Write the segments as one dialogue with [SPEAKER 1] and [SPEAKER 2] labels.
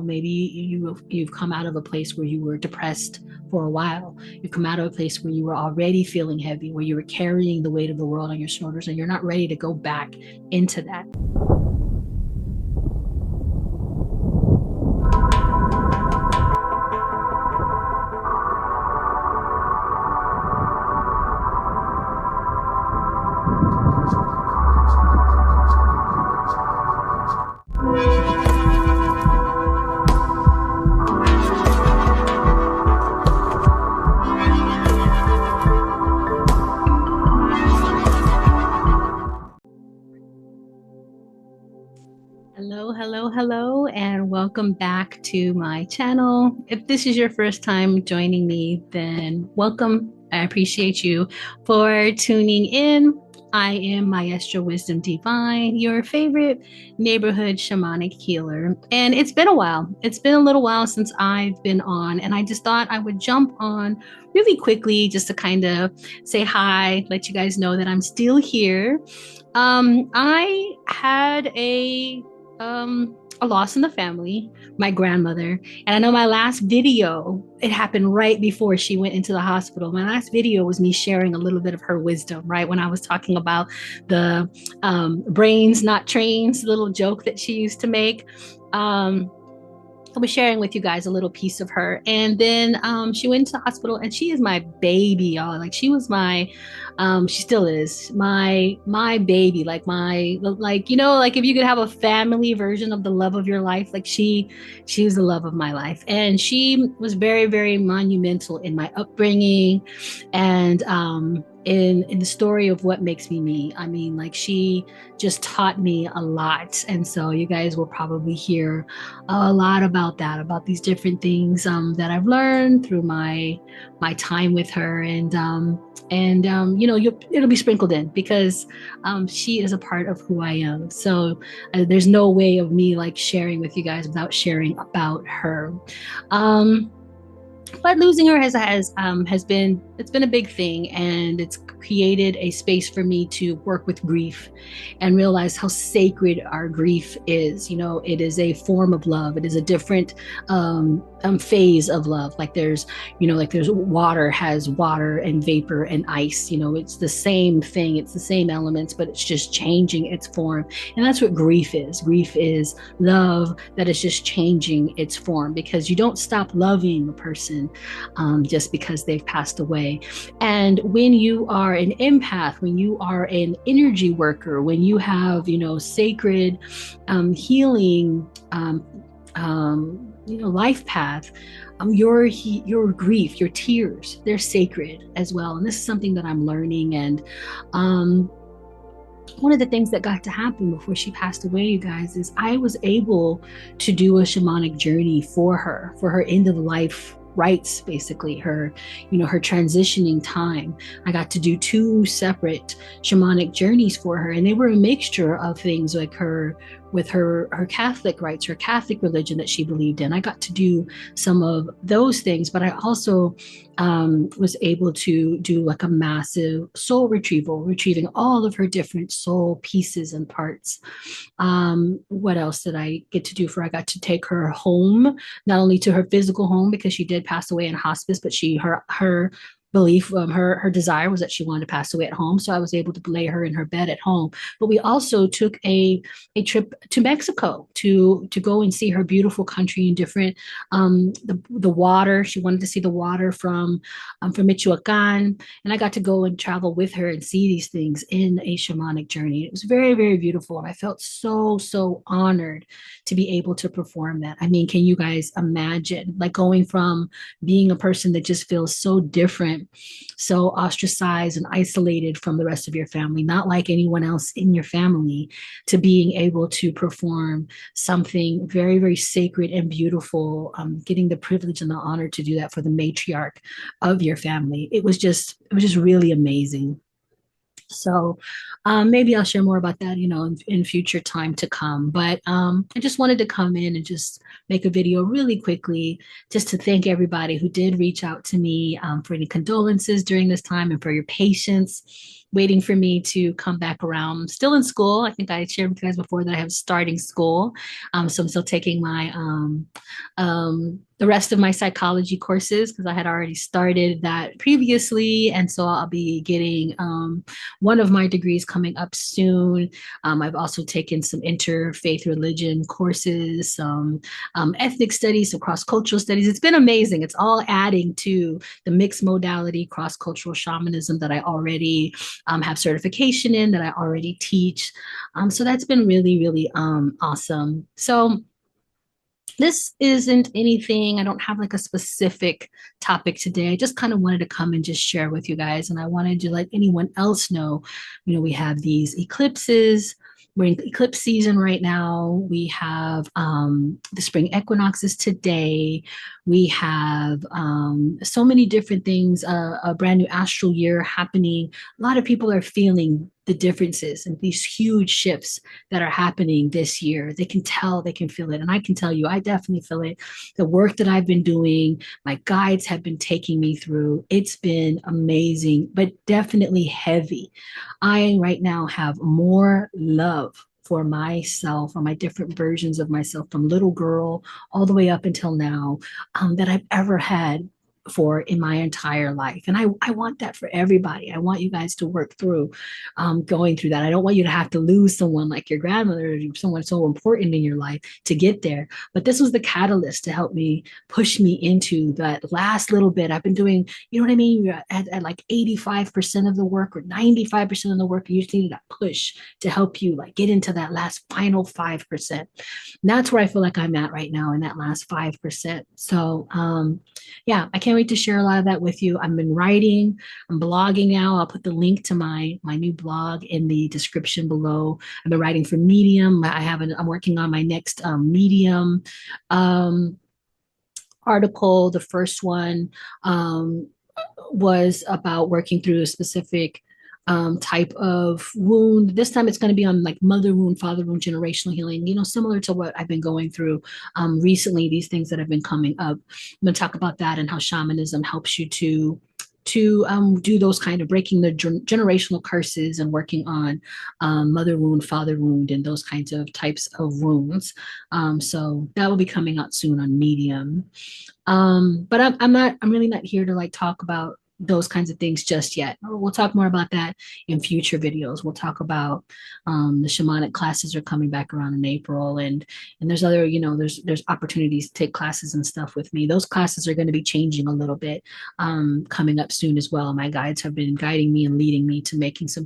[SPEAKER 1] Maybe you've come out of a place where you were depressed for a while. You've come out of a place where you were already feeling heavy, where you were carrying the weight of the world on your shoulders, and you're not ready to go back into that. Hello, and welcome back to my channel. If this is your first time joining me, then welcome. I appreciate you for tuning in. I am Maestra Wyzdom DVine, your favorite neighborhood shamanic healer. And it's been a while. It's been a little while since I've been on, and I just thought I would jump on really quickly just to kind of say hi, let you guys know that I'm still here. I had a loss in the family, my grandmother. And I know my last video, it happened right before she went into the hospital. My last video was me sharing a little bit of her wisdom, right? When I was talking about the brains, not trains, little joke that she used to make. I was sharing with you guys a little piece of her. And then she went to the hospital, and she is my baby, y'all. Like, she was my, she still is my baby, like if you could have a family version of the love of your life, like she was the love of my life. And she was very, very monumental in my upbringing and in the story of what makes me me. I mean, like, she just taught me a lot. And so you guys will probably hear a lot about that, about these different things that I've learned through my time with her. And it'll be sprinkled in because she is a part of who I am. So there's no way of me like sharing with you guys without sharing about her. But losing her has been a big thing, and it's created a space for me to work with grief and realize how sacred our grief is. You know, it is a form of love. It is a different phase of love. Like there's water has water and vapor and ice. You know, it's the same thing. It's the same elements, but it's just changing its form. And that's what grief is. Grief is love that is just changing its form, because you don't stop loving a person just because they've passed away. And when you are an empath, when you are an energy worker, when you have, sacred healing, life path, your grief, your tears, they're sacred as well. And this is something that I'm learning. And one of the things that got to happen before she passed away, you guys, is I was able to do a shamanic journey for her end of life rites, basically, her transitioning time. I got to do 2 separate shamanic journeys for her, and they were a mixture of things like her Catholic rites, her Catholic religion that she believed in. I got to do some of those things, but I also was able to do like a massive soul retrieval, retrieving all of her different soul pieces and parts. What else did I get to do for her? I got to take her home, not only to her physical home, because she did pass away in hospice, but her belief, her desire was that she wanted to pass away at home. So I was able to lay her in her bed at home. But we also took a trip to Mexico to go and see her beautiful country and different, the water. She wanted to see the water from Michoacan. And I got to go and travel with her and see these things in a shamanic journey. It was very, very beautiful. And I felt so, so honored to be able to perform that. I mean, can you guys imagine, like, going from being a person that just feels so different, so ostracized and isolated from the rest of your family, not like anyone else in your family, to being able to perform something very, very sacred and beautiful, getting the privilege and the honor to do that for the matriarch of your family. It was just really amazing. So maybe I'll share more about that, in future time to come. But I just wanted to come in and just make a video really quickly, just to thank everybody who did reach out to me for any condolences during this time and for your patience. waiting for me to come back around. I'm still in school. I think I shared with you guys before that I have starting school. So I'm still taking my the rest of my psychology courses because I had already started that previously. And so I'll be getting one of my degrees coming up soon. I've also taken some interfaith religion courses, some ethnic studies, some cross-cultural studies. It's been amazing. It's all adding to the mixed modality cross-cultural shamanism that I already have certification in, that I already teach. So that's been really, really awesome. So this isn't anything, I don't have like a specific topic today. I just kind of wanted to come and just share with you guys. And I wanted to let anyone else know, we have these eclipses. We're in eclipse season right now. We have the spring equinoxes today. We have so many different things, a brand new astral year happening. A lot of people are feeling the differences and these huge shifts that are happening this year. They can tell, they can feel it. And I can tell you, I definitely feel it. The work that I've been doing, my guides have been taking me through. It's been amazing, but definitely heavy. I right now have more love for myself, or my different versions of myself from little girl all the way up until now, that I've ever had for in my entire life. And I want that for everybody. I want you guys to work through going through that. I don't want you to have to lose someone like your grandmother or someone so important in your life to get there. But this was the catalyst to help me push me into that last little bit. I've been doing, you know what I mean? You're at like 85% of the work or 95% of the work. You just need that push to help you like get into that last final 5%. And that's where I feel like I'm at right now in that last 5%. So yeah, I can't wait to share a lot of that with you. I've been writing, I'm blogging now. I'll put the link to my new blog in the description below. I've been writing for Medium. I'm working on my next Medium article. The first one was about working through a specific type of wound. This time it's going to be on like mother wound, father wound, generational healing, similar to what I've been going through recently, these things that have been coming up. I'm going to talk about that and how shamanism helps you to do those kind of breaking the generational curses and working on mother wound, father wound, and those kinds of types of wounds. So that will be coming out soon on Medium. But I'm really not here to like talk about those kinds of things just yet. We'll talk more about that in future videos. We'll talk about the shamanic classes are coming back around in April, and there's other, there's opportunities to take classes and stuff with me. Those classes are going to be changing a little bit coming up soon as well. My guides have been guiding me and leading me to making some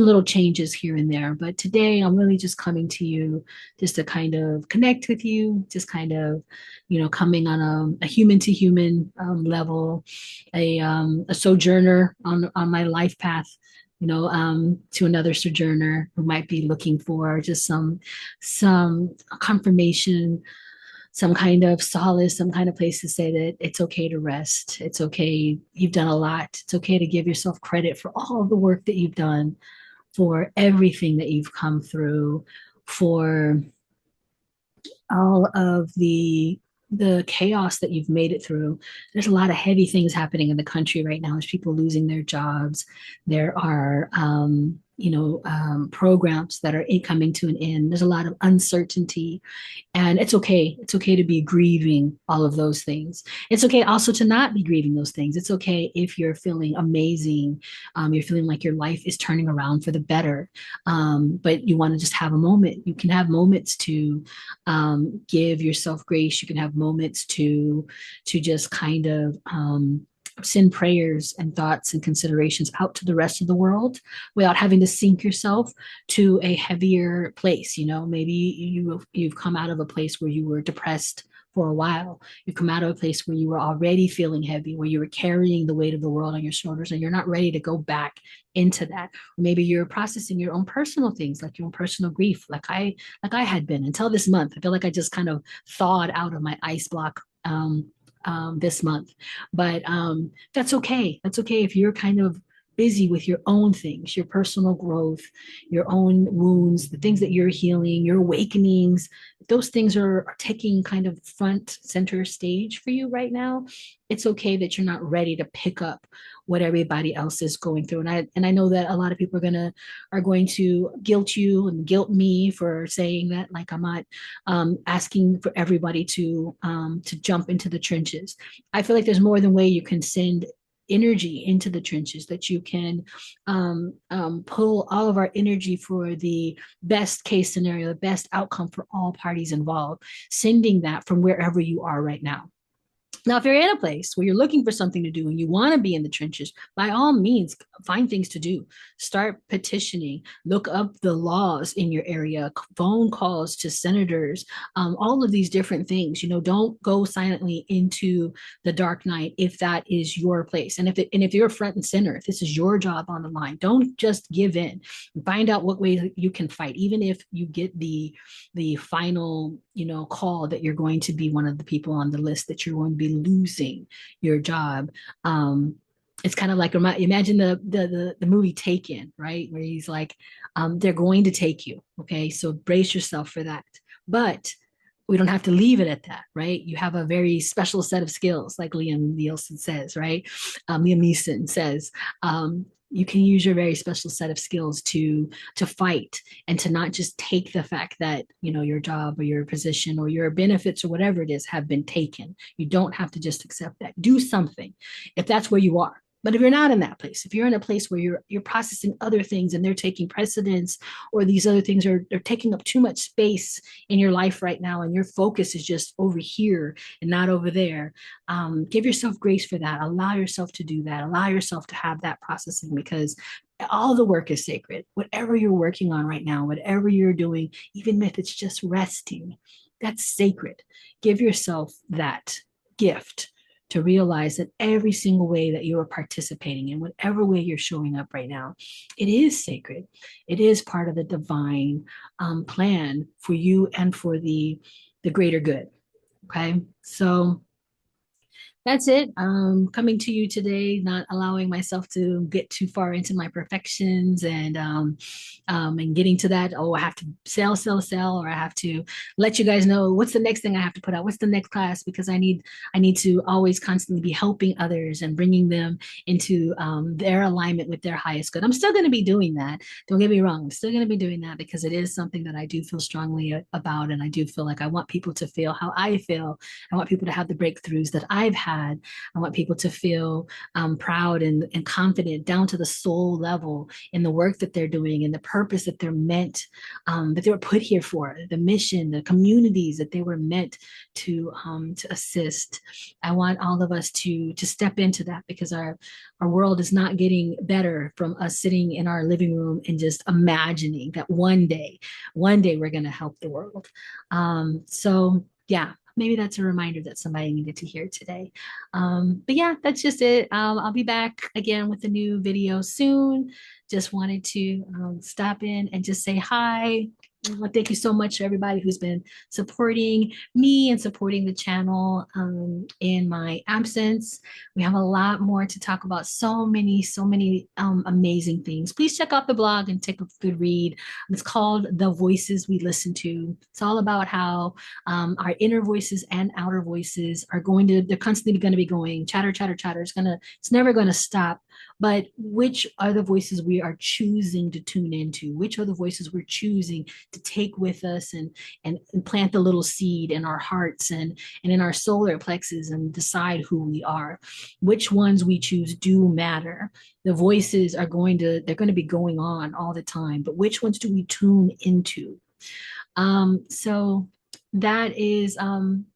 [SPEAKER 1] little changes here and there. But today I'm really just coming to you just to kind of connect with you, just kind of, coming on a human to human level, a sojourner on my life path, to another sojourner who might be looking for just some confirmation, some kind of solace, some kind of place to say that it's okay to rest. It's okay. You've done a lot. It's okay to give yourself credit for all the work that you've done, for everything that you've come through, for all of the chaos that you've made it through. There's a lot of heavy things happening in the country right now. There's people losing their jobs. There are programs that are coming to an end. There's a lot of uncertainty, and it's okay. It's okay to be grieving all of those things. It's okay also to not be grieving those things. It's okay if you're feeling amazing. You're feeling like your life is turning around for the better. But you want to just have a moment. You can have moments to give yourself grace. You can have moments to just kind of send prayers and thoughts and considerations out to the rest of the world without having to sink yourself to a heavier place. Maybe you've come out of a place where you were depressed for a while. You've come out of a place where you were already feeling heavy, where you were carrying the weight of the world on your shoulders, and you're not ready to go back into that. Or maybe you're processing your own personal things, like your own personal grief, like I had been until this month. I feel like I just kind of thawed out of my ice block this month. But that's okay. That's okay if you're kind of busy with your own things, your personal growth, your own wounds, the things that you're healing, your awakenings. Those things are taking kind of front center stage for you right now. It's okay that you're not ready to pick up what everybody else is going through. And I know that a lot of people are going to guilt you and guilt me for saying that. Like, I'm not asking for everybody to jump into the trenches. I feel like there's more than way you can send energy into the trenches, that you can pull all of our energy for the best case scenario, the best outcome for all parties involved, sending that from wherever you are right now. Now, if you're in a place where you're looking for something to do and you want to be in the trenches, by all means, find things to do. Start petitioning, look up the laws in your area, phone calls to senators, all of these different things. Don't go silently into the dark night if that is your place. And if you're front and center, if this is your job on the line, don't just give in. Find out what ways you can fight, even if you get the final call that you're going to be one of the people on the list, that you're going to be losing your job. It's kind of like, imagine the movie Taken, right, where he's like, they're going to take you, okay, so brace yourself for that. But we don't have to leave it at that, right? You have a very special set of skills, like Liam Neeson says, right? Liam Neeson says, you can use your very special set of skills to fight, and to not just take the fact that your job or your position or your benefits or whatever it is have been taken. You don't have to just accept that. Do something if that's where you are. But if you're not in that place, if you're in a place where you're processing other things and they're taking precedence, or these other things are taking up too much space in your life right now, and your focus is just over here and not over there, give yourself grace for that. Allow yourself to do that. Allow yourself to have that processing, because all the work is sacred. Whatever you're working on right now, whatever you're doing, even if it's just resting, that's sacred. Give yourself that gift to realize that every single way that you are participating in, whatever way you're showing up right now, it is sacred. It is part of the divine plan for you and for the greater good. Okay, so that's it. Coming to you today, not allowing myself to get too far into my perfections, and getting to that. Oh, I have to sell, or I have to let you guys know what's the next thing I have to put out. What's the next class? Because I need to always constantly be helping others and bringing them into their alignment with their highest good. I'm still going to be doing that. Don't get me wrong. I'm still going to be doing that, because it is something that I do feel strongly about, and I do feel like I want people to feel how I feel. I want people to have the breakthroughs that I've had. I want people to feel proud and confident down to the soul level in the work that they're doing and the purpose that they're meant, that they were put here for, the mission, the communities that they were meant to assist. I want all of us to step into that, because our world is not getting better from us sitting in our living room and just imagining that one day we're going to help the world. So yeah, maybe that's a reminder that somebody needed to hear today. But yeah, that's just it. I'll be back again with a new video soon. Just wanted to stop in and just say hi. Well, thank you so much to everybody who's been supporting me and supporting the channel in my absence. We have a lot more to talk about. So many amazing things. Please check out the blog and take a good read. It's called The Voices We Listen To. It's all about how our inner voices and outer voices they're constantly going to be going chatter, chatter, chatter. It's never going to stop. But which are the voices we are choosing to tune into? Which are the voices we're choosing to take with us and plant the little seed in our hearts and in our solar plexus and decide who we are? Which ones we choose do matter. The voices they're going to be going on all the time, but which ones do we tune into? So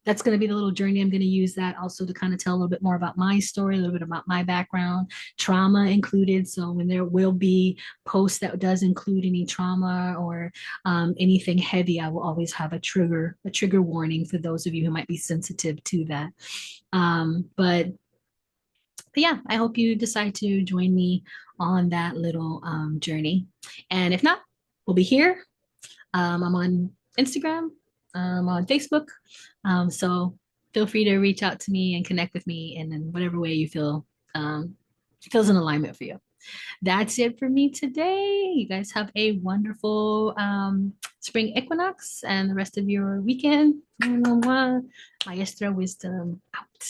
[SPEAKER 1] that's going to be the little journey. I'm going to use that also to kind of tell a little bit more about my story, a little bit about my background, trauma included. So when there will be posts that does include any trauma or anything heavy, I will always have a trigger warning for those of you who might be sensitive to that. But yeah, I hope you decide to join me on that little journey. And if not, we'll be here. I'm on Instagram, on Facebook. So feel free to reach out to me and connect with me in whatever way you feel feels in alignment for you. That's it for me today. You guys have a wonderful spring equinox and the rest of your weekend. Maestra Wyzdom out.